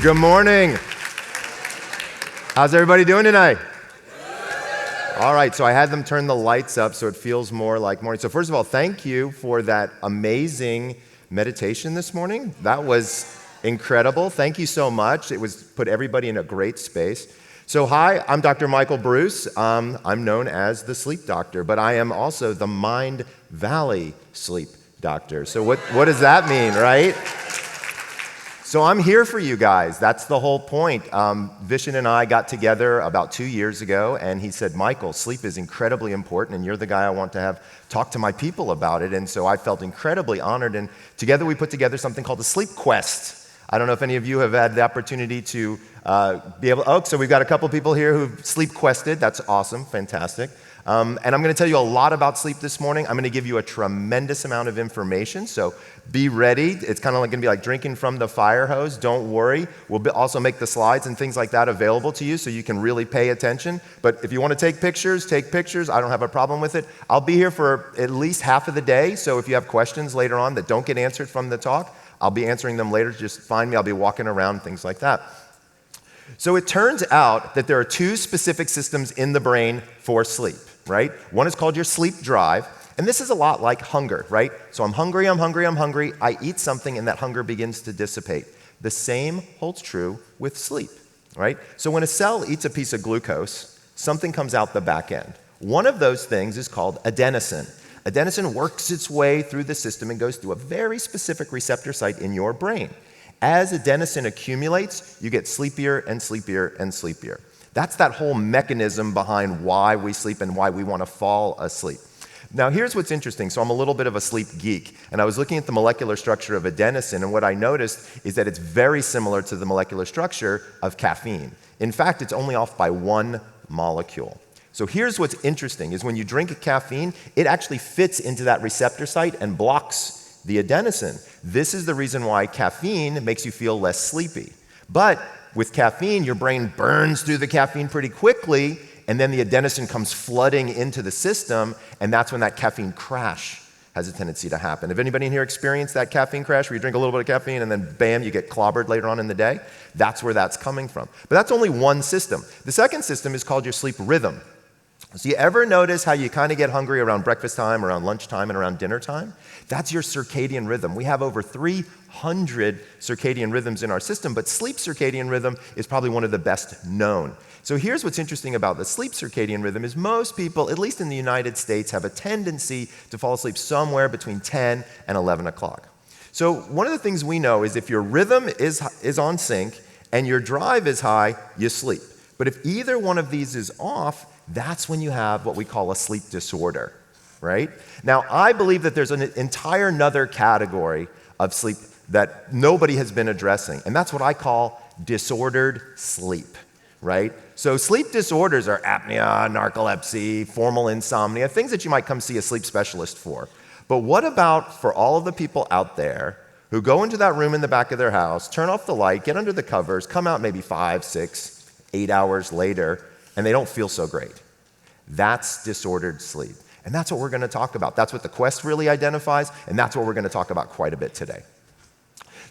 Good morning. How's everybody doing tonight? All right, so I had them turn the lights up so it feels more like morning. So first of all, thank you for that amazing meditation this morning. That was incredible. Thank you so much. It was put everybody in a great space. So hi, I'm Dr. Michael Breus. I'm known as the sleep doctor, but I am also the Mindvalley sleep doctor. So what does that mean, right? So I'm here for you guys. That's the whole point. Vishen and I got together about 2 years ago, and he said, Michael, sleep is incredibly important, and you're the guy I want to have talk to my people about it. And so I felt incredibly honored, and together we put together something called the Sleep Quest. I don't know if any of you have had the opportunity to be able, so we've got a couple people here who've sleep quested. That's awesome, fantastic. And I'm going to tell you a lot about sleep this morning. I'm going to give you a tremendous amount of information, so be ready. It's kind of like going to be like drinking from the fire hose. Don't worry. We'll also make the slides and things like that available to you so you can really pay attention. But if you want to take pictures, take pictures. I don't have a problem with it. I'll be here for at least half of the day, so if you have questions later on that don't get answered from the talk, I'll be answering them later. Just find me. I'll be walking around, things like that. So it turns out that there are two specific systems in the brain for sleep, right? One is called your sleep drive, and this is a lot like hunger, right? So I'm hungry, I eat something, and that hunger begins to dissipate. The same holds true with sleep, right? So when a cell eats a piece of glucose, something comes out the back end. One of those things is called adenosine. Adenosine works its way through the system and goes through a very specific receptor site in your brain. As adenosine accumulates, you get sleepier and sleepier and sleepier. That's that whole mechanism behind why we sleep and why we want to fall asleep. Now, here's what's interesting. So I'm a little bit of a sleep geek, and I was looking at the molecular structure of adenosine, and what I noticed is that it's very similar to the molecular structure of caffeine. In fact, it's only off by one molecule. So here's what's interesting, is when you drink caffeine, it actually fits into that receptor site and blocks the adenosine. This is the reason why caffeine makes you feel less sleepy. But with caffeine, your brain burns through the caffeine pretty quickly, and then the adenosine comes flooding into the system, and that's when that caffeine crash has a tendency to happen. Have anybody in here experienced that caffeine crash where you drink a little bit of caffeine and then bam, you get clobbered later on in the day? That's where that's coming from. But that's only one system. The second system is called your sleep rhythm. So you ever notice how you kind of get hungry around breakfast time, around lunchtime, and around dinner time? That's your circadian rhythm. We have over 300 circadian rhythms in our system, but sleep circadian rhythm is probably one of the best known. So here's what's interesting about the sleep circadian rhythm is most people, at least in the United States, have a tendency to fall asleep somewhere between 10 and 11 o'clock. So one of the things we know is if your rhythm is on sync and your drive is high, you sleep. But if either one of these is off, that's when you have what we call a sleep disorder, right? Now, I believe that there's an entire another category of sleep that nobody has been addressing, and that's what I call disordered sleep, right? So sleep disorders are apnea, narcolepsy, formal insomnia, things that you might come see a sleep specialist for. But what about for all of the people out there who go into that room in the back of their house, turn off the light, get under the covers, come out maybe 5, 6, 8 hours later, and they don't feel so great? That's disordered sleep. And that's what we're going to talk about. That's what the Quest really identifies, and that's what we're going to talk about quite a bit today.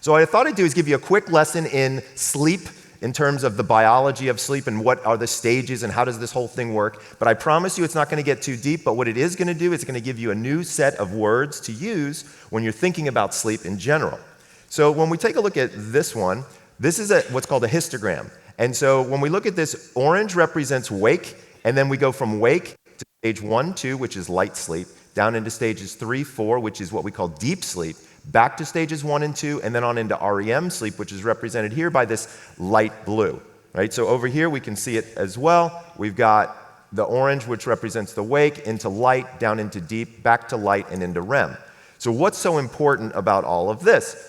So what I thought I'd do is give you a quick lesson in sleep in terms of the biology of sleep and what are the stages and how does this whole thing work. But I promise you it's not going to get too deep, but what it is going to do is it's going to give you a new set of words to use when you're thinking about sleep in general. So when we take a look at this one, this is what's called a histogram. And so when we look at this, orange represents wake, and then we go from wake to stage 1, 2, which is light sleep, down into stages 3, 4, which is what we call deep sleep, back to stages 1 and 2, and then on into REM sleep, which is represented here by this light blue, right? So over here we can see it as well. We've got the orange, which represents the wake, into light, down into deep, back to light, and into REM. So what's so important about all of this?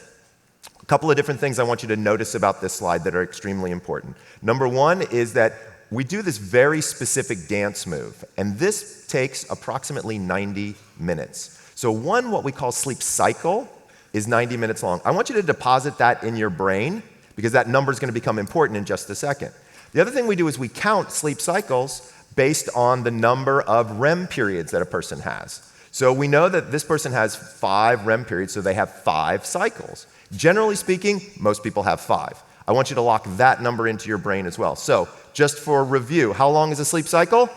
A couple of different things I want you to notice about this slide that are extremely important. Number one is that we do this very specific dance move, and this takes approximately 90 minutes. So what we call sleep cycle is 90 minutes long. I want you to deposit that in your brain because that number is going to become important in just a second. The other thing we do is we count sleep cycles based on the number of REM periods that a person has. So we know that this person has 5 REM periods, so they have 5 cycles. Generally speaking, most people have 5. I want you to lock that number into your brain as well. So, just for review, how long is a sleep cycle?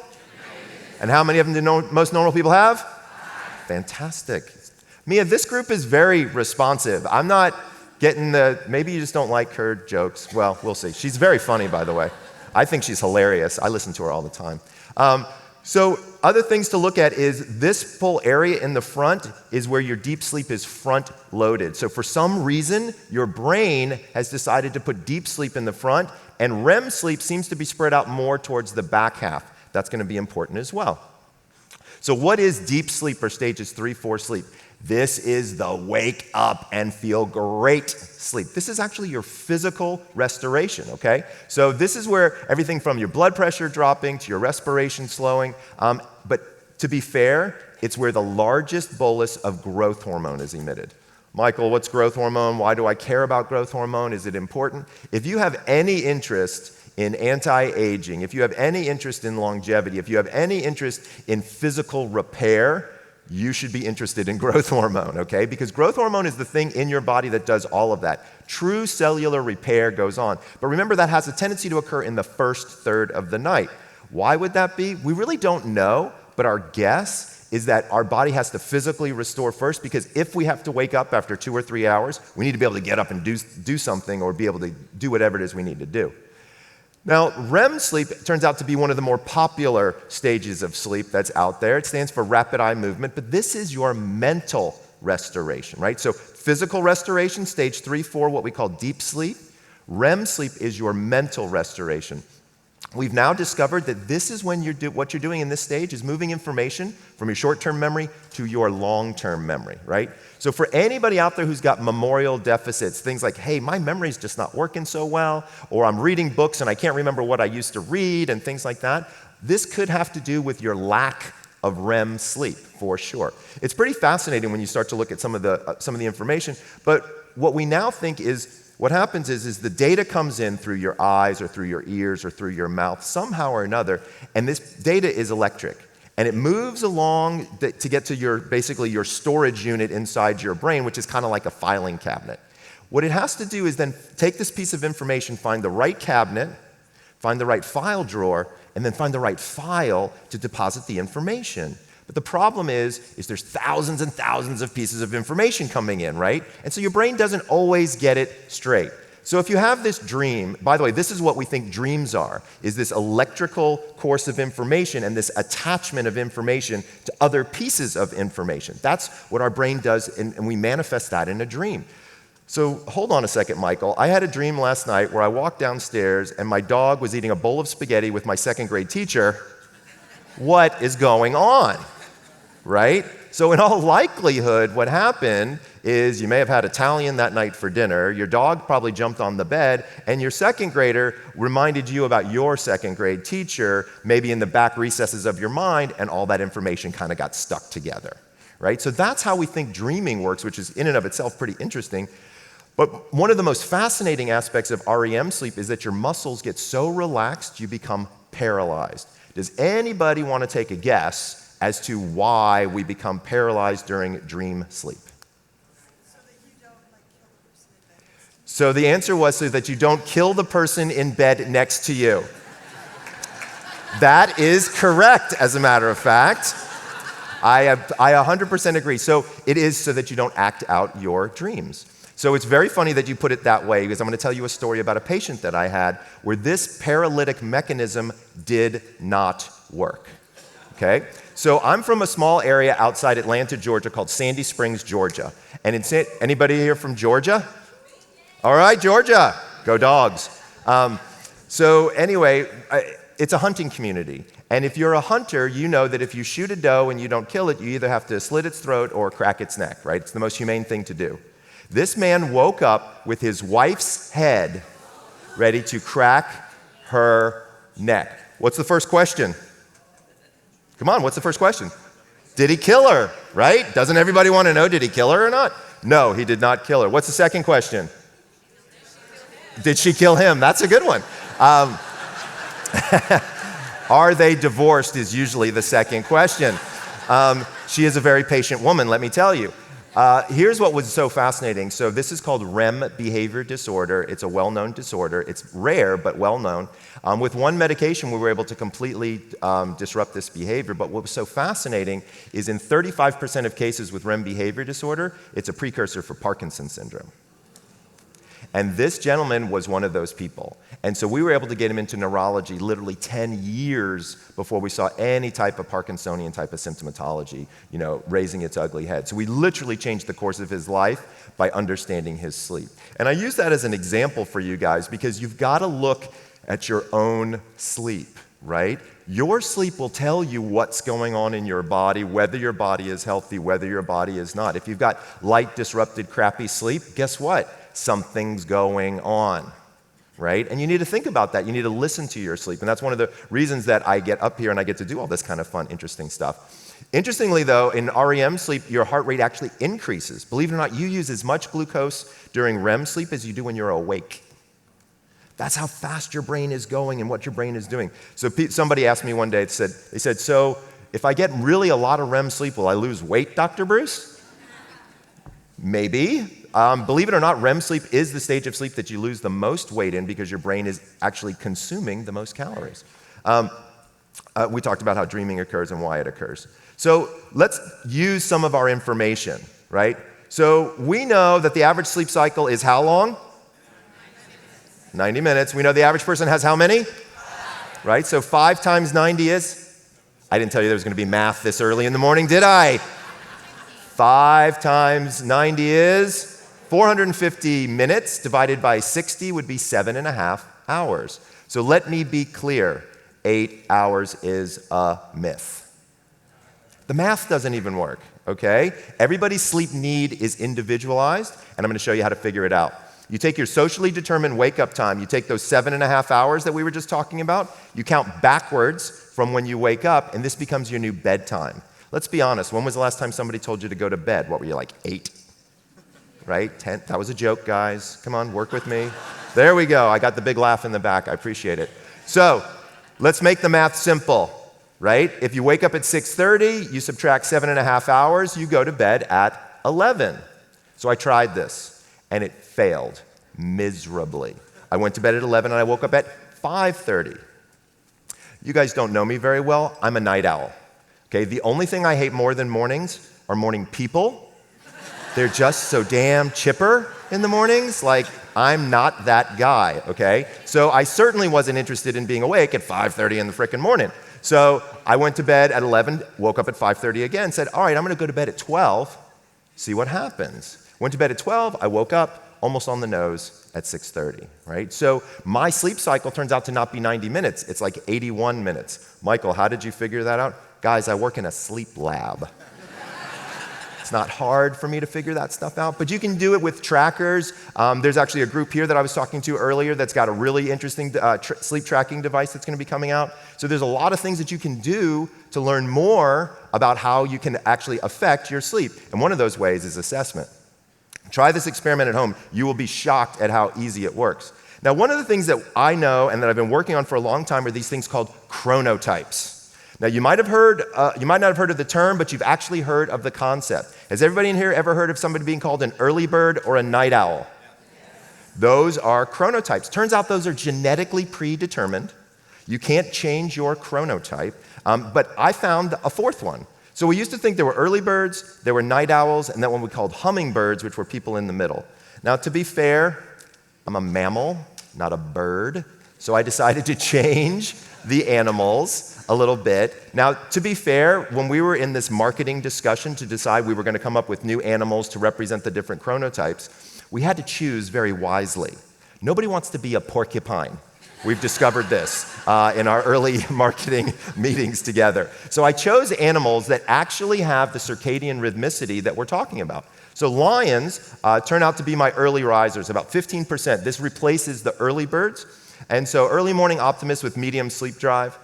And how many of them do most normal people have? Fantastic. Mia, this group is very responsive. I'm not getting maybe you just don't like her jokes. Well, we'll see. She's very funny, by the way. I think she's hilarious. I listen to her all the time. So other things to look at is this full area in the front is where your deep sleep is front loaded. So for some reason, your brain has decided to put deep sleep in the front, and REM sleep seems to be spread out more towards the back half. That's going to be important as well. So what is deep sleep or stages 3, 4 sleep? This is the wake up and feel great sleep. This is actually your physical restoration, okay? So this is where everything from your blood pressure dropping to your respiration slowing, but to be fair, it's where the largest bolus of growth hormone is emitted. Michael, what's growth hormone? Why do I care about growth hormone? Is it important? If you have any interest in anti-aging, if you have any interest in longevity, if you have any interest in physical repair, you should be interested in growth hormone, okay? Because growth hormone is the thing in your body that does all of that. True cellular repair goes on. But remember, that has a tendency to occur in the first third of the night. Why would that be? We really don't know, but our guess is that our body has to physically restore first, because if we have to wake up after 2 or 3 hours, we need to be able to get up and do something, or be able to do whatever it is we need to do. Now, REM sleep turns out to be one of the more popular stages of sleep that's out there. It stands for rapid eye movement, but this is your mental restoration, right? So physical restoration, stage 3, 4, what we call deep sleep. REM sleep is your mental restoration. We've now discovered that this is when what you're doing in this stage is moving information from your short-term memory to your long-term memory, right? So for anybody out there who's got memorial deficits, things like, hey, my memory's just not working so well, or I'm reading books and I can't remember what I used to read, and things like that, this could have to do with your lack of REM sleep, for sure. It's pretty fascinating when you start to look at some of the information, but what we now think is, what happens is the data comes in through your eyes or through your ears or through your mouth somehow or another, and this data is electric. And it moves along to get to basically your storage unit inside your brain, which is kind of like a filing cabinet. What it has to do is then take this piece of information, find the right cabinet, find the right file drawer, and then find the right file to deposit the information. But the problem is there's thousands and thousands of pieces of information coming in, right? And so your brain doesn't always get it straight. So if you have this dream, by the way, this is what we think dreams are, is this electrical course of information and this attachment of information to other pieces of information. That's what our brain does, and we manifest that in a dream. So hold on a second, Michael. I had a dream last night where I walked downstairs and my dog was eating a bowl of spaghetti with my second grade teacher. What is going on? Right? So in all likelihood, what happened is you may have had Italian that night for dinner, your dog probably jumped on the bed, and your second grader reminded you about your second grade teacher, maybe in the back recesses of your mind, and all that information kind of got stuck together, right? So that's how we think dreaming works, which is in and of itself pretty interesting. But one of the most fascinating aspects of REM sleep is that your muscles get so relaxed, you become paralyzed. Does anybody want to take a guess as to why we become paralyzed during dream sleep? So the answer was so that you don't kill the person in bed next to you. That is correct, as a matter of fact. I 100% agree. So it is so that you don't act out your dreams. So it's very funny that you put it that way, because I'm going to tell you a story about a patient that I had where this paralytic mechanism did not work. Okay? So I'm from a small area outside Atlanta, Georgia called Sandy Springs, Georgia. And anybody here from Georgia? All right, Georgia. Go Dogs. So anyway, it's a hunting community. And if you're a hunter, you know that if you shoot a doe and you don't kill it, you either have to slit its throat or crack its neck, right? It's the most humane thing to do. This man woke up with his wife's head ready to crack her neck. What's the first question? Come on, what's the first question? Did he kill her, right? Doesn't everybody want to know, did he kill her or not? No, he did not kill her. What's the second question? Did she kill him? That's a good one. Are they divorced is usually the second question. She is a very patient woman, let me tell you. Here's what was so fascinating. So this is called REM behavior disorder. It's a well-known disorder. It's rare, but well-known. With one medication, we were able to completely disrupt this behavior. But what was so fascinating is in 35% of cases with REM behavior disorder, it's a precursor for Parkinson's syndrome. And this gentleman was one of those people. And so we were able to get him into neurology literally 10 years before we saw any type of Parkinsonian type of symptomatology, raising its ugly head. So we literally changed the course of his life by understanding his sleep. And I use that as an example for you guys because you've got to look at your own sleep, right? Your sleep will tell you what's going on in your body, whether your body is healthy, whether your body is not. If you've got light disrupted, crappy sleep, guess what? Something's going on, right? And you need to think about that. You need to listen to your sleep. And that's one of the reasons that I get up here and I get to do all this kind of fun, interesting stuff. Interestingly, though, in REM sleep, your heart rate actually increases. Believe it or not, you use as much glucose during REM sleep as you do when you're awake. That's how fast your brain is going and what your brain is doing. So somebody asked me one day, they said, so if I get really a lot of REM sleep, will I lose weight, Dr. Breus? Maybe. Believe it or not, REM sleep is the stage of sleep that you lose the most weight in because your brain is actually consuming the most calories. We talked about how dreaming occurs and why it occurs. So let's use some of our information, right? So we know that the average sleep cycle is how long? 90 minutes. We know the average person has how many? 5. Right? So 5 times 90 is? I didn't tell you there was going to be math this early in the morning, did I? 5 times 90 is? 450 minutes divided by 60 would be 7.5 hours. So let me be clear, 8 hours is a myth. The math doesn't even work, okay? Everybody's sleep need is individualized, and I'm going to show you how to figure it out. You take your socially determined wake-up time, you take those 7.5 hours that we were just talking about, you count backwards from when you wake up, and this becomes your new bedtime. Let's be honest, when was the last time somebody told you to go to bed? What were you, like 8? Right? 10? That was a joke, guys. Come on, work with me. There we go. I got the big laugh in the back. I appreciate it. So let's make the math simple, right? If you wake up at 6:30, you subtract 7.5 hours, you go to bed at 11. So I tried this, and it failed miserably. I went to bed at 11, and I woke up at 5:30. You guys don't know me very well. I'm a night owl. Okay? The only thing I hate more than mornings are morning people. They're just so damn chipper in the mornings. Like, I'm not that guy, okay? So I certainly wasn't interested in being awake at 5:30 in the frickin' morning. So I went to bed at 11, woke up at 5:30 again, said, all right, I'm gonna go to bed at 12, see what happens. Went to bed at 12, I woke up almost on the nose at 6:30, right? So my sleep cycle turns out to not be 90 minutes, it's like 81 minutes. Michael, how did you figure that out? Guys, I work in a sleep lab. It's not hard for me to figure that stuff out, but you can do it with trackers. There's actually a group here that I was talking to earlier that's got a really interesting sleep tracking device that's going to be coming out. So there's a lot of things that you can do to learn more about how you can actually affect your sleep. And one of those ways is assessment. Try this experiment at home. You will be shocked at how easy it works. Now, one of the things that I know and that I've been working on for a long time are these things called chronotypes. Now, you might not have heard of the term, but you've actually heard of the concept. Has everybody in here ever heard of somebody being called an early bird or a night owl? Yes. Those are chronotypes. Turns out those are genetically predetermined. You can't change your chronotype, but I found a fourth one. So we used to think there were early birds, there were night owls, and then what we called hummingbirds, which were people in the middle. Now, to be fair, I'm a mammal, not a bird, so I decided to change the animals a little bit. Now, to be fair, when we were in this marketing discussion to decide we were going to come up with new animals to represent the different chronotypes, we had to choose very wisely. Nobody wants to be a porcupine. We've discovered this in our early marketing meetings together. So I chose animals that actually have the circadian rhythmicity that we're talking about. So lions turn out to be my early risers, about 15%. This replaces the early birds. And so early morning optimists with medium sleep drive.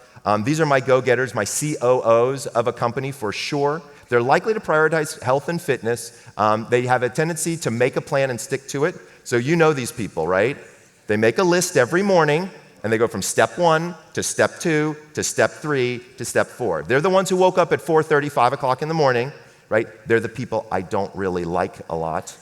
These are my go-getters, my COOs of a company for sure. They're likely to prioritize health and fitness. They have a tendency to make a plan and stick to it. So you know these people, right? They make a list every morning, and they go from step 1 to step 2 to step 3 to step 4. They're the ones who woke up at 4:30, 5 o'clock in the morning, right? They're the people I don't really like a lot.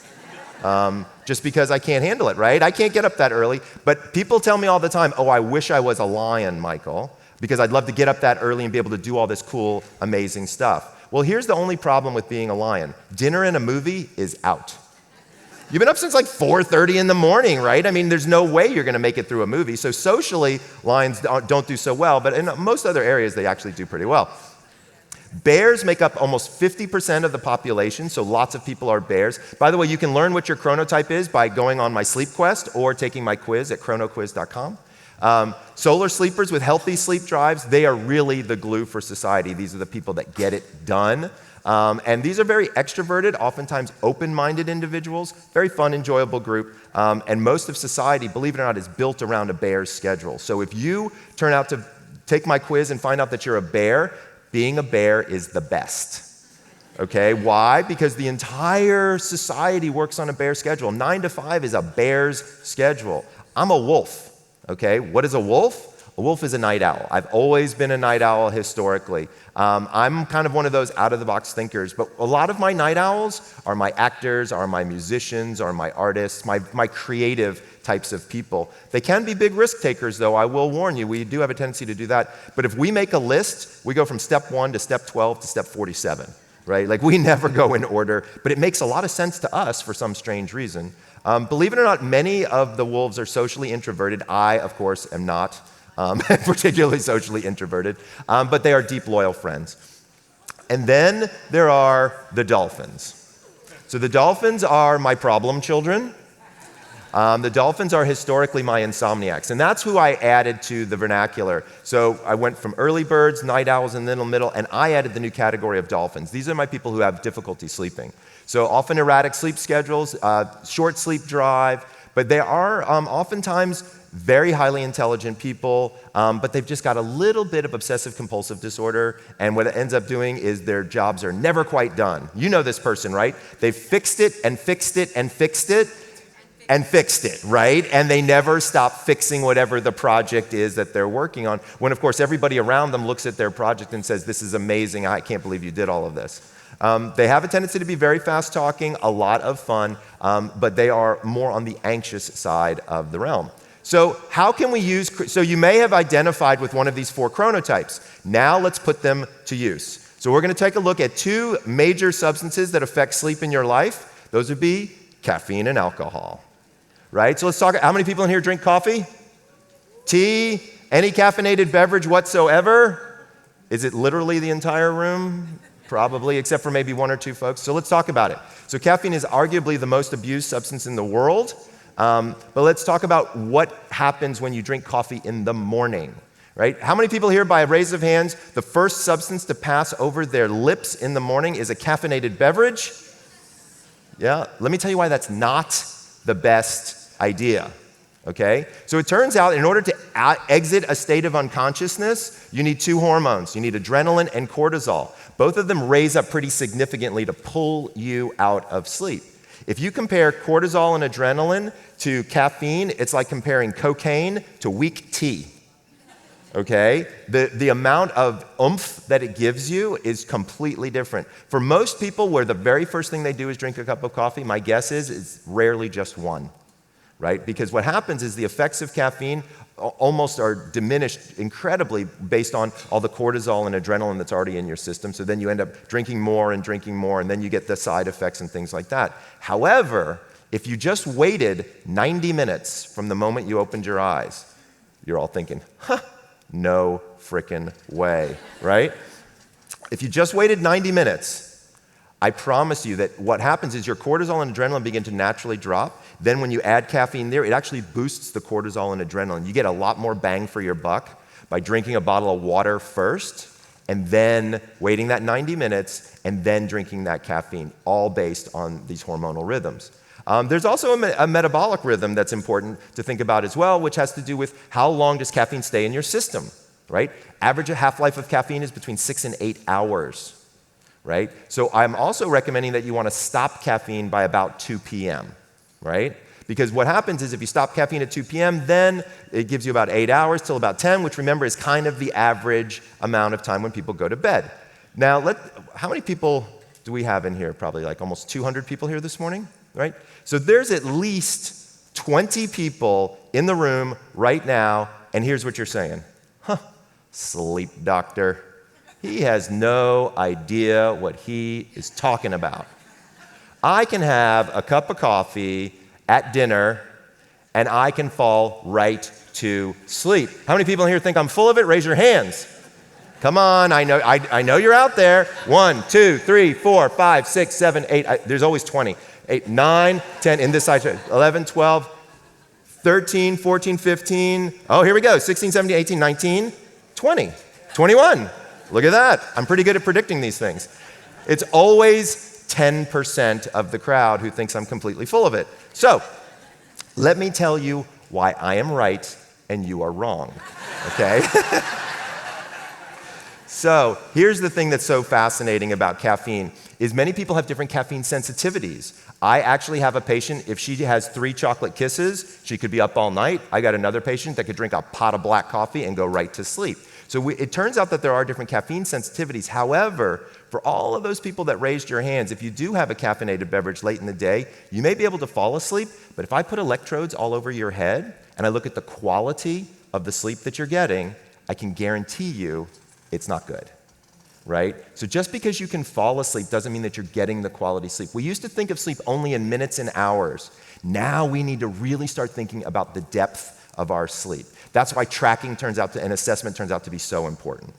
Just because I can't handle it, right? I can't get up that early. But people tell me all the time, oh, I wish I was a lion, Michael, because I'd love to get up that early and be able to do all this cool, amazing stuff. Well, here's the only problem with being a lion. Dinner and a movie is out. You've been up since like 4:30 in the morning, right? I mean, there's no way you're going to make it through a movie. So socially, lions don't do so well, but in most other areas, they actually do pretty well. Bears make up almost 50% of the population, so lots of people are bears. By the way, you can learn what your chronotype is by going on my sleep quest or taking my quiz at chronoquiz.com. Solar sleepers with healthy sleep drives, they are really the glue for society. These are the people that get it done. And these are very extroverted, oftentimes open-minded individuals, very fun, enjoyable group. And most of society, believe it or not, is built around a bear's schedule. So if you turn out to take my quiz and find out that you're a bear, being a bear is the best. Okay, why? Because the entire society works on a bear schedule. 9 to 5 is a bear's schedule. I'm a wolf. Okay, what is a wolf? A wolf is a night owl. I've always been a night owl historically. I'm kind of one of those out-of-the-box thinkers, but a lot of my night owls are my actors, are my musicians, are my artists, my creative types of people. They can be big risk takers, though. I will warn you, we do have a tendency to do that. But if we make a list, we go from step 1 to step 12 to step 47, right? Like, we never go in order, but it makes a lot of sense to us for some strange reason. Believe it or not, many of the wolves are socially introverted. I, of course, am not. Particularly socially introverted, but they are deep, loyal friends. And then there are the dolphins. So the dolphins are my problem children. The dolphins are historically my insomniacs, and that's who I added to the vernacular. So I went from early birds, night owls, and then middle, and I added the new category of dolphins. These are my people who have difficulty sleeping. So often erratic sleep schedules, short sleep drive, but they are oftentimes very highly intelligent people, but they've just got a little bit of obsessive-compulsive disorder, and what it ends up doing is their jobs are never quite done. You know this person, right? They've fixed it and fixed it and fixed it and fixed it, right? And they never stop fixing whatever the project is that they're working on, when, of course, everybody around them looks at their project and says, this is amazing, I can't believe you did all of this. They have a tendency to be very fast-talking, a lot of fun, but they are more on the anxious side of the realm. So how can we use, so you may have identified with one of these 4 chronotypes. Now let's put them to use. So we're going to take a look at 2 major substances that affect sleep in your life. Those would be caffeine and alcohol, right? So let's talk, how many people in here drink coffee? Tea? Any caffeinated beverage whatsoever? Is it literally the entire room? Probably, except for maybe 1 or 2 folks. So let's talk about it. So caffeine is arguably the most abused substance in the world. But let's talk about what happens when you drink coffee in the morning, right? How many people here, by a raise of hands, the first substance to pass over their lips in the morning is a caffeinated beverage? Yeah, let me tell you why that's not the best idea, okay? So it turns out in order to exit a state of unconsciousness, you need 2 hormones. You need adrenaline and cortisol. Both of them raise up pretty significantly to pull you out of sleep. If you compare cortisol and adrenaline to caffeine, it's like comparing cocaine to weak tea, okay? The amount of oomph that it gives you is completely different. For most people, where the very first thing they do is drink a cup of coffee, my guess is it's rarely just 1, right? Because what happens is the effects of caffeine almost are diminished incredibly based on all the cortisol and adrenaline that's already in your system. So then you end up drinking more, and then you get the side effects and things like that. However, if you just waited 90 minutes from the moment you opened your eyes, you're all thinking, no frickin' way, right? If you just waited 90 minutes, I promise you that what happens is your cortisol and adrenaline begin to naturally drop. Then when you add caffeine there, it actually boosts the cortisol and adrenaline. You get a lot more bang for your buck by drinking a bottle of water first, and then waiting that 90 minutes, and then drinking that caffeine, all based on these hormonal rhythms. There's also a metabolic rhythm that's important to think about as well, which has to do with how long does caffeine stay in your system, right? Average half-life of caffeine is between 6 and 8 hours. Right? So I'm also recommending that you want to stop caffeine by about 2 p.m., right? Because what happens is if you stop caffeine at 2 p.m., then it gives you about 8 hours till about 10, which remember is kind of the average amount of time when people go to bed. Now, how many people do we have in here? Probably like almost 200 people here this morning, right? So there's at least 20 people in the room right now, and here's what you're saying. Sleep doctor. He has no idea what he is talking about. I can have a cup of coffee at dinner, and I can fall right to sleep. How many people in here think I'm full of it? Raise your hands. Come on, I know you're out there. 1, 2, 3, 4, 5, 6, 7, 8. There's always 20. 8, 9, 10, in this side, 11, 12, 13, 14, 15. Oh, here we go. 16, 17, 18, 19, 20, 21. Look at that. I'm pretty good at predicting these things. It's always 10% of the crowd who thinks I'm completely full of it. So, let me tell you why I am right and you are wrong, okay? So here's the thing that's so fascinating about caffeine is many people have different caffeine sensitivities. I actually have a patient, if she has 3 chocolate kisses, she could be up all night. I got another patient that could drink a pot of black coffee and go right to sleep. So it turns out that there are different caffeine sensitivities. However, for all of those people that raised your hands, if you do have a caffeinated beverage late in the day, you may be able to fall asleep, but if I put electrodes all over your head and I look at the quality of the sleep that you're getting, I can guarantee you it's not good, right? So just because you can fall asleep doesn't mean that you're getting the quality sleep. We used to think of sleep only in minutes and hours. Now we need to really start thinking about the depth of our sleep. That's why tracking and assessment turns out to be so important.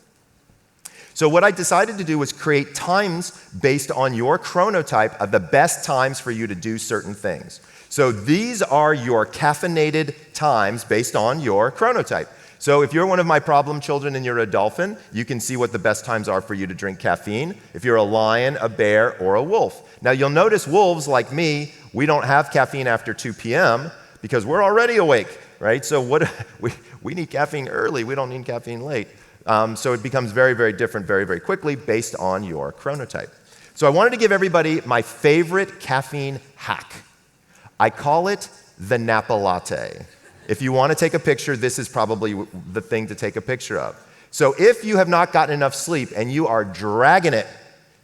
So what I decided to do was create times based on your chronotype of the best times for you to do certain things. So these are your caffeinated times based on your chronotype. So if you're one of my problem children and you're a dolphin, you can see what the best times are for you to drink caffeine. If you're a lion, a bear, or a wolf. Now you'll notice wolves like me, we don't have caffeine after 2 p.m. because we're already awake, right? So we need caffeine early, we don't need caffeine late. So it becomes very, very different very, very quickly based on your chronotype. So I wanted to give everybody my favorite caffeine hack. I call it the Napa Latte. If you want to take a picture, this is probably the thing to take a picture of. So if you have not gotten enough sleep and you are dragging it,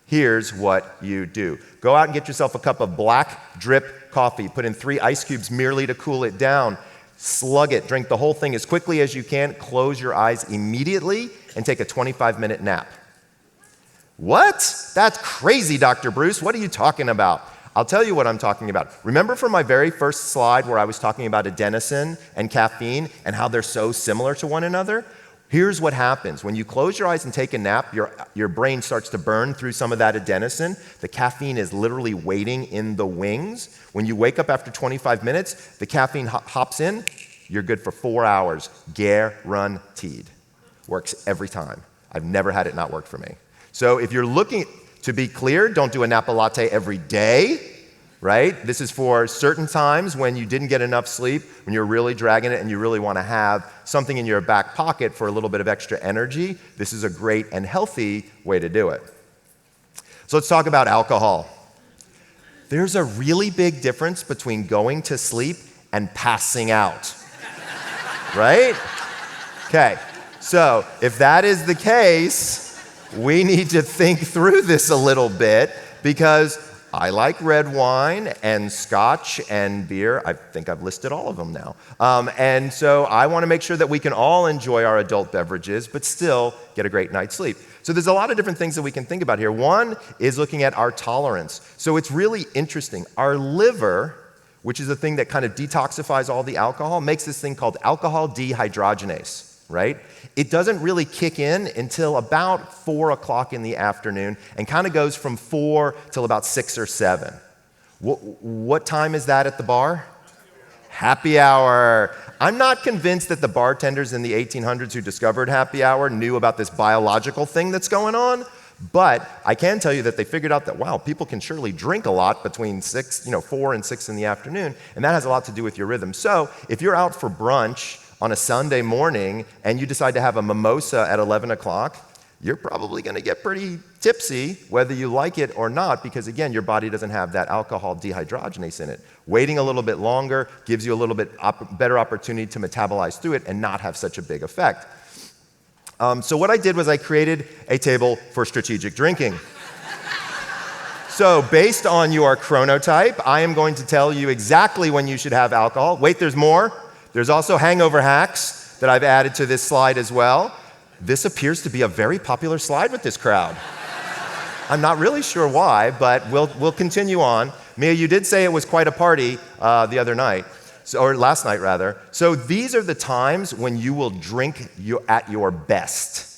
here's what you do. Go out and get yourself a cup of black drip coffee. Put in 3 ice cubes merely to cool it down. Slug it. Drink the whole thing as quickly as you can. Close your eyes immediately and take a 25-minute nap. What? That's crazy, Dr. Breus. What are you talking about? I'll tell you what I'm talking about. Remember from my very first slide where I was talking about adenosine and caffeine and how they're so similar to one another? Here's what happens. When you close your eyes and take a nap, your brain starts to burn through some of that adenosine. The caffeine is literally waiting in the wings. When you wake up after 25 minutes, the caffeine hops in. You're good for 4 hours. Guaranteed. Works every time. I've never had it not work for me. So if you're looking, to be clear, don't do a Napa Latte every day, right? This is for certain times when you didn't get enough sleep, when you're really dragging it and you really want to have something in your back pocket for a little bit of extra energy. This is a great and healthy way to do it. So let's talk about alcohol. There's a really big difference between going to sleep and passing out, right? Okay, so if that is the case, we need to think through this a little bit because I like red wine and scotch and beer. I think I've listed all of them now. And so I want to make sure that we can all enjoy our adult beverages, but still get a great night's sleep. So there's a lot of different things that we can think about here. One is looking at our tolerance. So it's really interesting. Our liver, which is the thing that kind of detoxifies all the alcohol, makes this thing called alcohol dehydrogenase, right? It doesn't really kick in until about 4 o'clock in the afternoon and kind of goes from 4 till about 6 or 7. What time is that at the bar? Happy hour. I'm not convinced that the bartenders in the 1800s who discovered happy hour knew about this biological thing that's going on, but I can tell you that they figured out that, wow, people can surely drink a lot between 4 and 6 in the afternoon, and that has a lot to do with your rhythm. So if you're out for brunch on a Sunday morning and you decide to have a mimosa at 11 o'clock, you're probably going to get pretty tipsy, whether you like it or not, because again, your body doesn't have that alcohol dehydrogenase in it. Waiting a little bit longer gives you a little bit better opportunity to metabolize through it and not have such a big effect. So what I did was I created a table for strategic drinking. So based on your chronotype, I am going to tell you exactly when you should have alcohol. Wait, there's more. There's also hangover hacks that I've added to this slide as well. This appears to be a very popular slide with this crowd. I'm not really sure why, but we'll continue on. Mia, you did say it was quite a party the other night, or last night rather. So these are the times when you will drink at your best,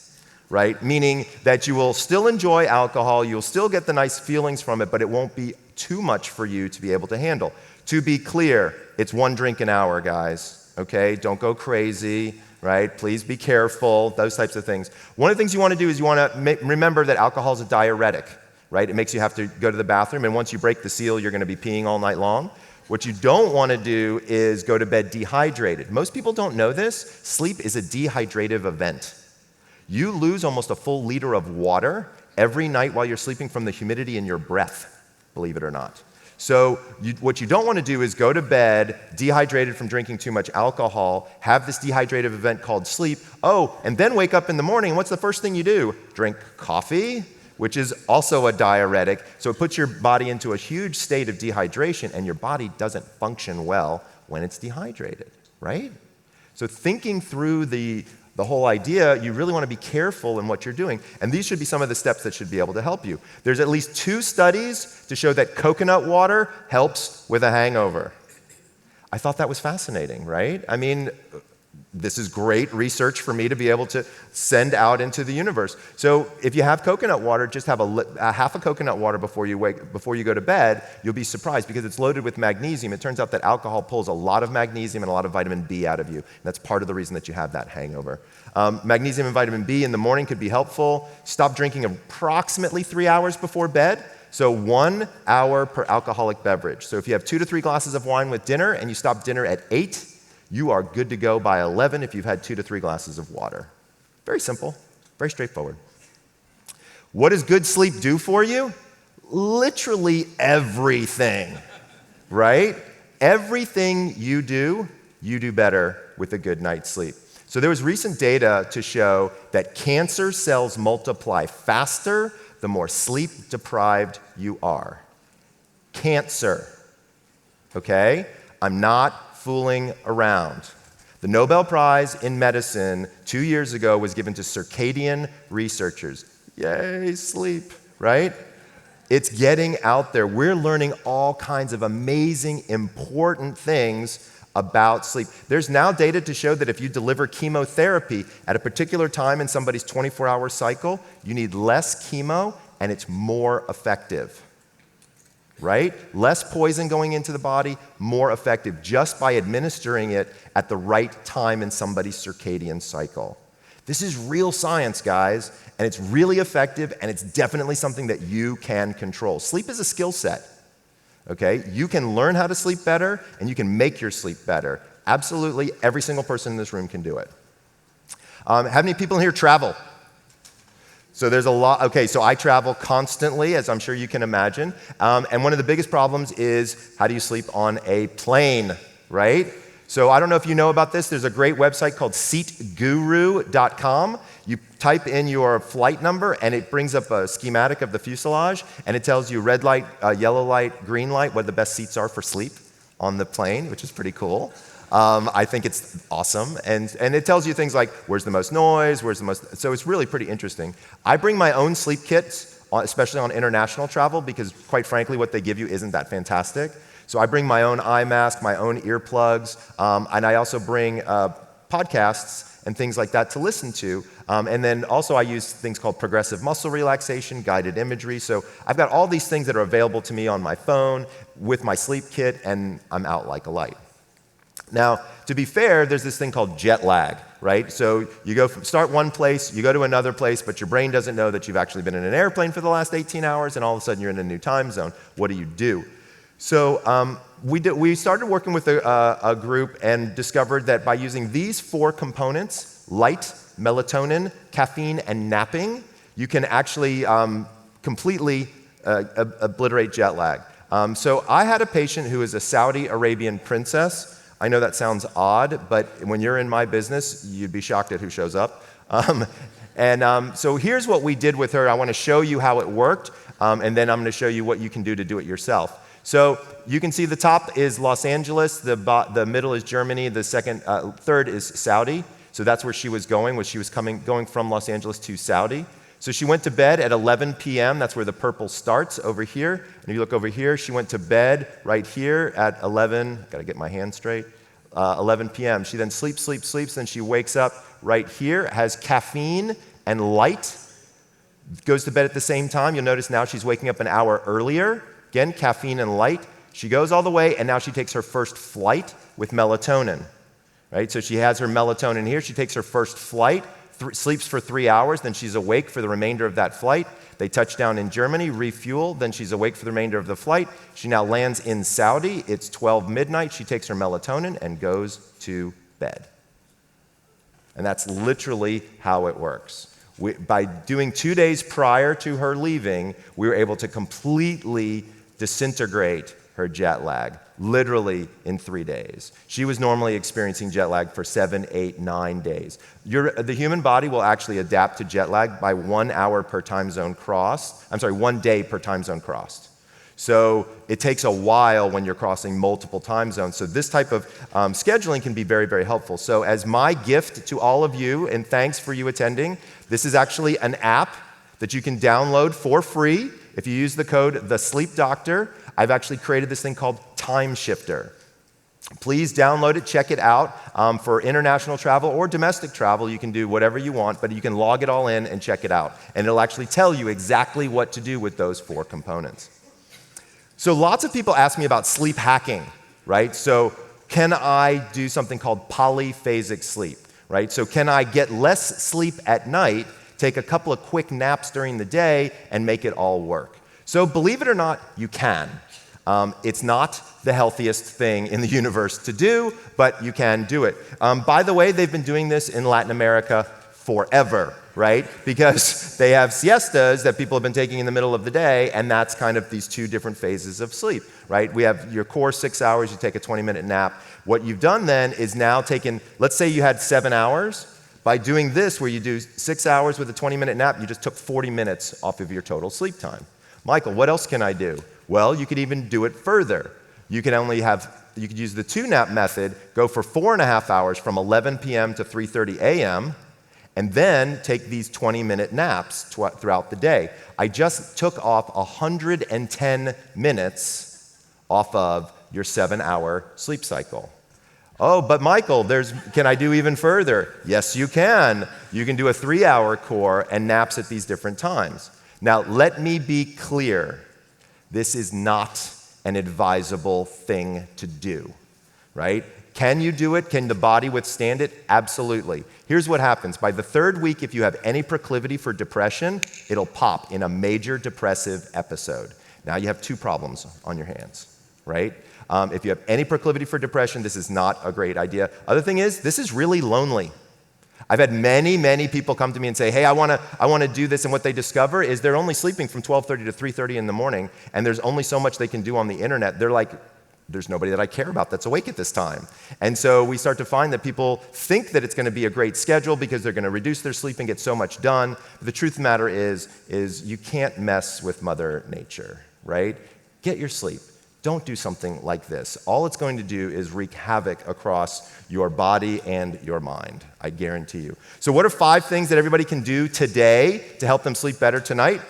right? Meaning that you will still enjoy alcohol, you'll still get the nice feelings from it, but it won't be too much for you to be able to handle. To be clear, it's 1 drink an hour, guys, okay? Don't go crazy, right? Please be careful, those types of things. One of the things you want to do is you want to remember that alcohol is a diuretic, right? It makes you have to go to the bathroom, and once you break the seal, you're going to be peeing all night long. What you don't want to do is go to bed dehydrated. Most people don't know this. Sleep is a dehydrative event. You lose almost a full liter of water every night while you're sleeping from the humidity in your breath, believe it or not. So what you don't want to do is go to bed dehydrated from drinking too much alcohol, have this dehydrative event called sleep, and then wake up in the morning, and what's the first thing you do? Drink coffee, which is also a diuretic. So it puts your body into a huge state of dehydration, and your body doesn't function well when it's dehydrated, right? So thinking through the whole idea, you really want to be careful in what you're doing. And these should be some of the steps that should be able to help you. There's at least 2 studies to show that coconut water helps with a hangover. I thought that was fascinating, right? I mean, this is great research for me to be able to send out into the universe. So if you have coconut water, just have a half a coconut water before you go to bed. You'll be surprised because it's loaded with magnesium. It turns out that alcohol pulls a lot of magnesium and a lot of vitamin B out of you. And that's part of the reason that you have that hangover. Magnesium and vitamin B in the morning could be helpful. Stop drinking approximately 3 hours before bed. So 1 hour per alcoholic beverage. So if you have 2 to 3 glasses of wine with dinner and you stop dinner at 8, you are good to go by 11 if you've had 2 to 3 glasses of water. Very simple, very straightforward. What does good sleep do for you? Literally everything, right? Everything you do better with a good night's sleep. So there was recent data to show that cancer cells multiply faster the more sleep deprived you are. Cancer, okay? I'm not fooling around. The Nobel Prize in Medicine 2 years ago was given to circadian researchers. Yay, sleep, right? It's getting out there. We're learning all kinds of amazing, important things about sleep. There's now data to show that if you deliver chemotherapy at a particular time in somebody's 24-hour cycle, you need less chemo and it's more effective. Right? Less poison going into the body, more effective just by administering it at the right time in somebody's circadian cycle. This is real science, guys, and it's really effective, and it's definitely something that you can control. Sleep is a skill set, okay? You can learn how to sleep better, and you can make your sleep better. Absolutely, every single person in this room can do it. How many people in here travel? So there's a lot. Okay, so I travel constantly, as I'm sure you can imagine. And one of the biggest problems is how do you sleep on a plane, right? So I don't know if you know about this. There's a great website called seatguru.com. You type in your flight number, and it brings up a schematic of the fuselage, and it tells you red light, yellow light, green light, what the best seats are for sleep on the plane, which is pretty cool. I think it's awesome, and it tells you things like where's the most noise, so it's really pretty interesting. I bring my own sleep kits, especially on international travel, because quite frankly, what they give you isn't that fantastic. So I bring my own eye mask, my own earplugs, and I also bring podcasts and things like that to listen to. And then also I use things called progressive muscle relaxation, guided imagery. So I've got all these things that are available to me on my phone with my sleep kit, and I'm out like a light. Now, to be fair, there's this thing called jet lag, right? So you start one place, you go to another place, but your brain doesn't know that you've actually been in an airplane for the last 18 hours, and all of a sudden you're in a new time zone. What do? So we started working with a group and discovered that by using these 4 components, light, melatonin, caffeine, and napping, you can actually completely obliterate jet lag. So I had a patient who is a Saudi Arabian princess. I know that sounds odd, but when you're in my business, you'd be shocked at who shows up. So here's what we did with her. I want to show you how it worked. and then I'm going to show you what you can do to do it yourself. So you can see the top is Los Angeles, the middle is Germany, the third is Saudi. So that's where she was going, going from Los Angeles to Saudi. So she went to bed at 11 p.m. That's where the purple starts over here. And if you look over here, she went to bed right here at 11. Got to get my hand straight. 11 p.m. She then sleeps. Then she wakes up right here, has caffeine and light. Goes to bed at the same time. You'll notice now she's waking up an hour earlier. Again, caffeine and light. She goes all the way, and now she takes her first flight with melatonin. Right? So she has her melatonin here. She takes her first flight, sleeps for 3 hours, then she's awake for the remainder of that flight. They touch down in Germany, refuel, then she's awake for the remainder of the flight. She now lands in Saudi. It's 12 midnight. She takes her melatonin and goes to bed. And that's literally how it works. By doing 2 days prior to her leaving, we were able to completely disintegrate her jet lag, literally in 3 days. She was normally experiencing jet lag for 7, 8, 9 days. The human body will actually adapt to jet lag by 1 hour per time zone crossed. 1 day per time zone crossed. So it takes a while when you're crossing multiple time zones. So this type of scheduling can be very, very helpful. So as my gift to all of you, and thanks for you attending, this is actually an app that you can download for free. If you use the code TheSleepDoctor, I've actually created this thing called Time Shifter. Please download it, check it out. For international travel or domestic travel, you can do whatever you want, but you can log it all in and check it out. And it'll actually tell you exactly what to do with those 4 components. So lots of people ask me about sleep hacking, right? So can I do something called polyphasic sleep, right? So can I get less sleep at night, take a couple of quick naps during the day, and make it all work? So believe it or not, you can. It's not the healthiest thing in the universe to do, but you can do it. By the way, they've been doing this in Latin America forever, right? Because they have siestas that people have been taking in the middle of the day, and that's kind of these 2 different phases of sleep, right? We have your core 6 hours, you take a 20-minute nap. What you've done then is now taken, let's say you had 7 hours. By doing this, where you do 6 hours with a 20-minute nap, you just took 40 minutes off of your total sleep time. Michael, what else can I do? Well, you could even do it further. You could use the 2-nap method, go for 4.5 hours from 11 p.m. to 3:30 a.m., and then take these 20-minute naps throughout the day. I just took off 110 minutes off of your 7-hour sleep cycle. Oh, but Michael, can I do even further? Yes, you can. You can do a 3-hour core and naps at these different times. Now, let me be clear. This is not an advisable thing to do, right? Can you do it? Can the body withstand it? Absolutely. Here's what happens. By the 3rd week, if you have any proclivity for depression, it'll pop in a major depressive episode. Now you have 2 problems on your hands, right? If you have any proclivity for depression, this is not a great idea. Other thing is, this is really lonely. I've had many, many people come to me and say, hey, I want to do this, and what they discover is they're only sleeping from 12:30 to 3:30 in the morning, and there's only so much they can do on the internet. They're like, there's nobody that I care about that's awake at this time. And so we start to find that people think that it's going to be a great schedule because they're going to reduce their sleep and get so much done. But the truth of the matter is you can't mess with Mother Nature, right? Get your sleep. Don't do something like this. All it's going to do is wreak havoc across your body and your mind, I guarantee you. So what are 5 things that everybody can do today to help them sleep better tonight?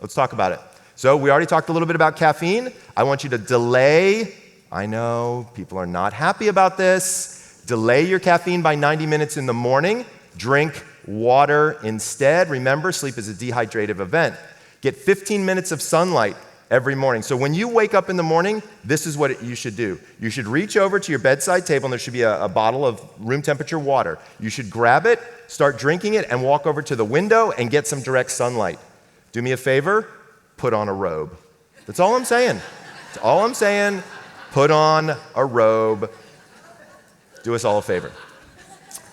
Let's talk about it. So we already talked a little bit about caffeine. I want you to delay. I know people are not happy about this. Delay your caffeine by 90 minutes in the morning. Drink water instead. Remember, sleep is a dehydrative event. Get 15 minutes of sunlight every morning. So when you wake up in the morning, this is what you should do. You should reach over to your bedside table, and there should be a bottle of room temperature water. You should grab it, start drinking it, and walk over to the window and get some direct sunlight. Do me a favor, put on a robe. That's all I'm saying. That's all I'm saying. Put on a robe. Do us all a favor.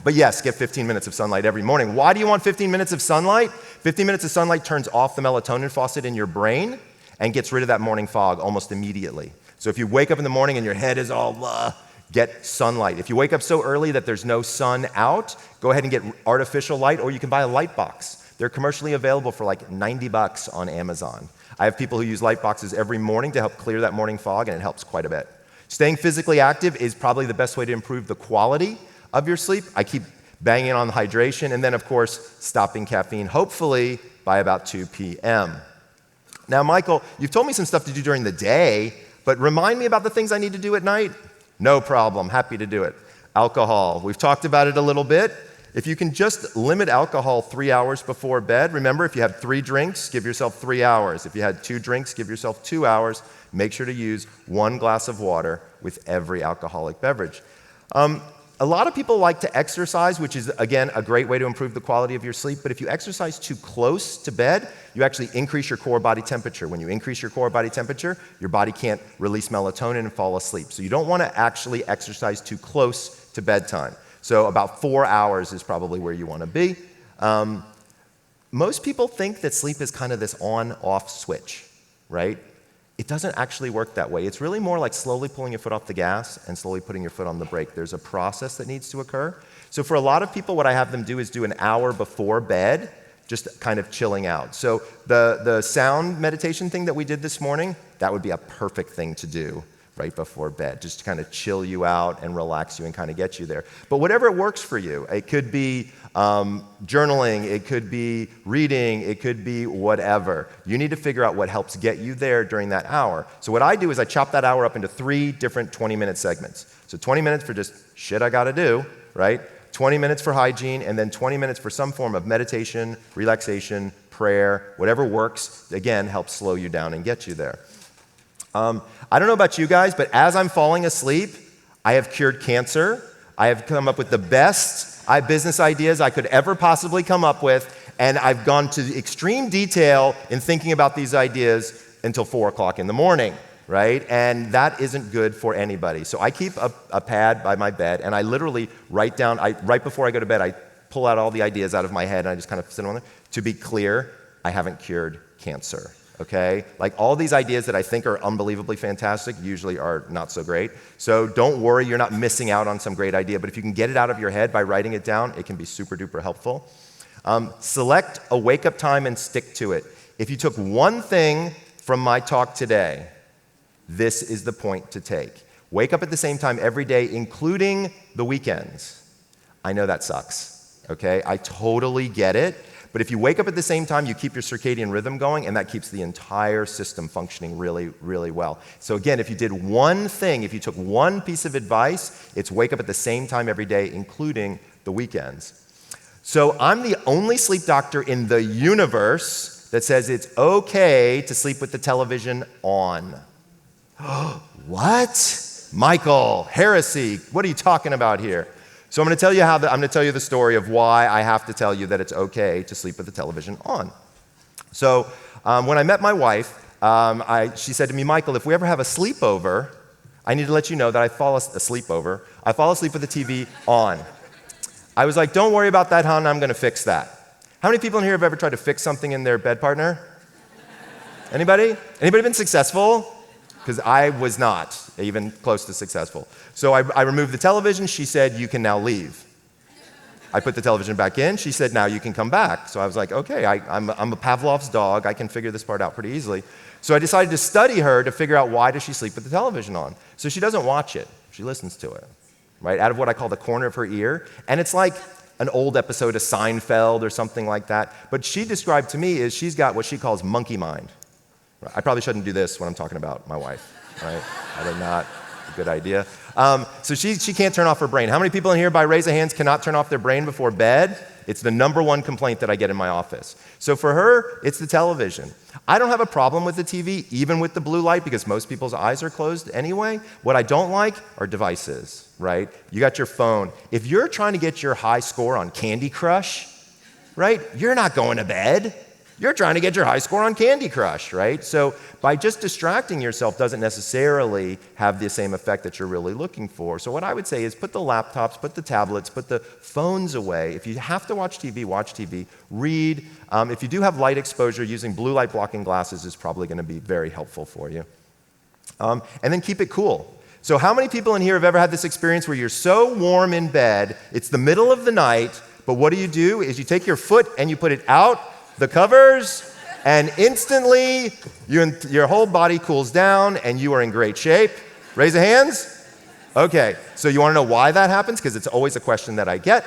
But yes, get 15 minutes of sunlight every morning. Why do you want 15 minutes of sunlight? 15 minutes of sunlight turns off the melatonin faucet in your brain and gets rid of that morning fog almost immediately. So if you wake up in the morning and your head is all get sunlight. If you wake up so early that there's no sun out, go ahead and get artificial light, or you can buy a light box. They're commercially available for like $90 on Amazon. I have people who use light boxes every morning to help clear that morning fog, and it helps quite a bit. Staying physically active is probably the best way to improve the quality of your sleep. I keep banging on the hydration, and then, of course, stopping caffeine, hopefully by about 2 p.m. Now, Michael, you've told me some stuff to do during the day, but remind me about the things I need to do at night. No problem, happy to do it. Alcohol, we've talked about it a little bit. If you can just limit alcohol 3 hours before bed, remember, if you had 3 drinks, give yourself 3 hours. If you had 2 drinks, give yourself 2 hours. Make sure to use 1 glass of water with every alcoholic beverage. A lot of people like to exercise, which is, again, a great way to improve the quality of your sleep, but if you exercise too close to bed, you actually increase your core body temperature. When you increase your core body temperature, your body can't release melatonin and fall asleep. So you don't want to actually exercise too close to bedtime. So about 4 hours is probably where you want to be. Most people think that sleep is kind of this on-off switch, right? It doesn't actually work that way. It's really more like slowly pulling your foot off the gas and slowly putting your foot on the brake. There's a process that needs to occur. So for a lot of people, what I have them do is do an hour before bed, just kind of chilling out. So the sound meditation thing that we did this morning, that would be a perfect thing to do right before bed, just to kind of chill you out and relax you and kind of get you there. But whatever works for you, it could be journaling, it could be reading, it could be whatever. You need to figure out what helps get you there during that hour. So what I do is I chop that hour up into 3 different 20-minute segments. So 20 minutes for just shit I gotta do, right? 20 minutes for hygiene, and then 20 minutes for some form of meditation, relaxation, prayer, whatever works, again, helps slow you down and get you there. I don't know about you guys, but as I'm falling asleep, I have cured cancer. I have come up with the best business ideas I could ever possibly come up with, and I've gone to extreme detail in thinking about these ideas until 4 o'clock in the morning, right? And that isn't good for anybody. So I keep a pad by my bed, and I literally write down, right before I go to bed, I pull out all the ideas out of my head, and I just kind of sit on them. To be clear, I haven't cured cancer. Okay? Like all these ideas that I think are unbelievably fantastic usually are not so great. So don't worry, you're not missing out on some great idea, but if you can get it out of your head by writing it down, it can be super duper helpful. Select a wake up time and stick to it. If you took one thing from my talk today, this is the point to take. Wake up at the same time every day, including the weekends. I know that sucks, okay? I totally get it. But if you wake up at the same time, you keep your circadian rhythm going, and that keeps the entire system functioning really, really well. So again, if you did one thing, if you took one piece of advice, it's wake up at the same time every day, including the weekends. So I'm the only sleep doctor in the universe that says it's okay to sleep with the television on. What? Michael, heresy, what are you talking about here? So I'm going to tell you the story of why I have to tell you that it's okay to sleep with the television on. So when I met my wife, she said to me, Michael, if we ever have a sleepover, I need to let you know that I fall asleep with the TV on. I was like, don't worry about that, hon, I'm going to fix that. How many people in here have ever tried to fix something in their bed partner? Anybody? Anybody been successful? Because I was not even close to successful. So I removed the television. She said, you can now leave. I put the television back in. She said, now you can come back. So I was like, okay, I'm a Pavlov's dog. I can figure this part out pretty easily. So I decided to study her to figure out why does she sleep with the television on. So she doesn't watch it. She listens to it, right, out of what I call the corner of her ear. And it's like an old episode of Seinfeld or something like that. But she described to me is she's got what she calls monkey mind. I probably shouldn't do this when I'm talking about my wife, right? Probably not a good idea. So she can't turn off her brain. How many people in here, by raise of hands, cannot turn off their brain before bed? It's the #1 complaint that I get in my office. So for her, it's the television. I don't have a problem with the TV, even with the blue light, because most people's eyes are closed anyway. What I don't like are devices, right? You got your phone. If you're trying to get your high score on Candy Crush, right, you're not going to bed. You're trying to get your high score on Candy Crush, right? So by just distracting yourself doesn't necessarily have the same effect that you're really looking for. So what I would say is put the laptops, put the tablets, put the phones away. If you have to watch TV, read. If you do have light exposure, using blue light blocking glasses is probably going to be very helpful for you. And then keep it cool. So how many people in here have ever had this experience where you're so warm in bed, it's the middle of the night, but what do? Is you take your foot and you put it out the covers, and instantly your whole body cools down and you are in great shape. Raise your hands. Okay, so you want to know why that happens? Because it's always a question that I get.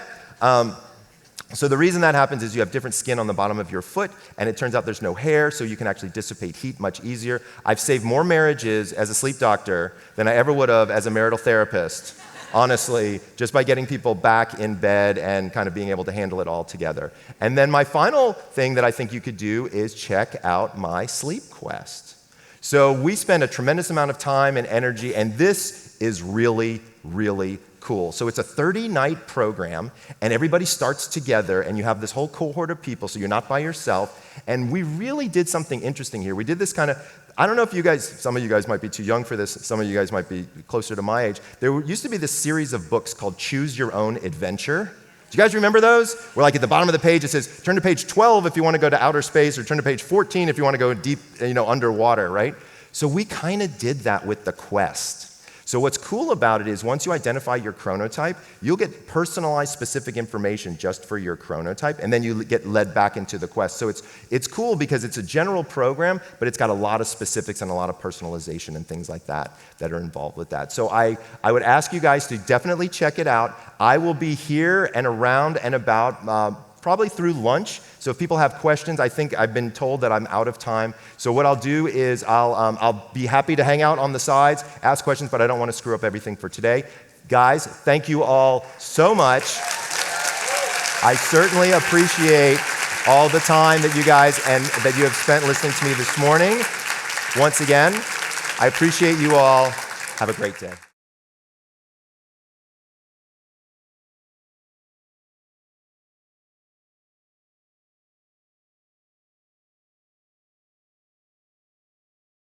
So the reason that happens is you have different skin on the bottom of your foot, and it turns out there's no hair, so you can actually dissipate heat much easier. I've saved more marriages as a sleep doctor than I ever would have as a marital therapist, honestly, just by getting people back in bed and kind of being able to handle it all together. And then my final thing that I think you could do is check out my sleep quest. So we spend a tremendous amount of time and energy, and this is really, really cool. So it's a 30-night program, and everybody starts together, and you have this whole cohort of people, so you're not by yourself. And we really did something interesting here. We did this kind of, I don't know if you guys, some of you guys might be too young for this, some of you guys might be closer to my age. There used to be this series of books called Choose Your Own Adventure. Do you guys remember those? Where like at the bottom of the page it says, turn to page 12 if you want to go to outer space, or turn to page 14 if you want to go deep, underwater, right? So we kind of did that with the quest. So what's cool about it is once you identify your chronotype, you'll get personalized specific information just for your chronotype, and then you get led back into the quest. So it's cool because it's a general program, but it's got a lot of specifics and a lot of personalization and things like that that are involved with that. So I would ask you guys to definitely check it out. I will be here and around and about probably through lunch. So if people have questions, I think I've been told that I'm out of time. So what I'll do is I'll be happy to hang out on the sides, ask questions, but I don't want to screw up everything for today. Guys, thank you all so much. I certainly appreciate all the time that you guys and that you have spent listening to me this morning. Once again, I appreciate you all. Have a great day.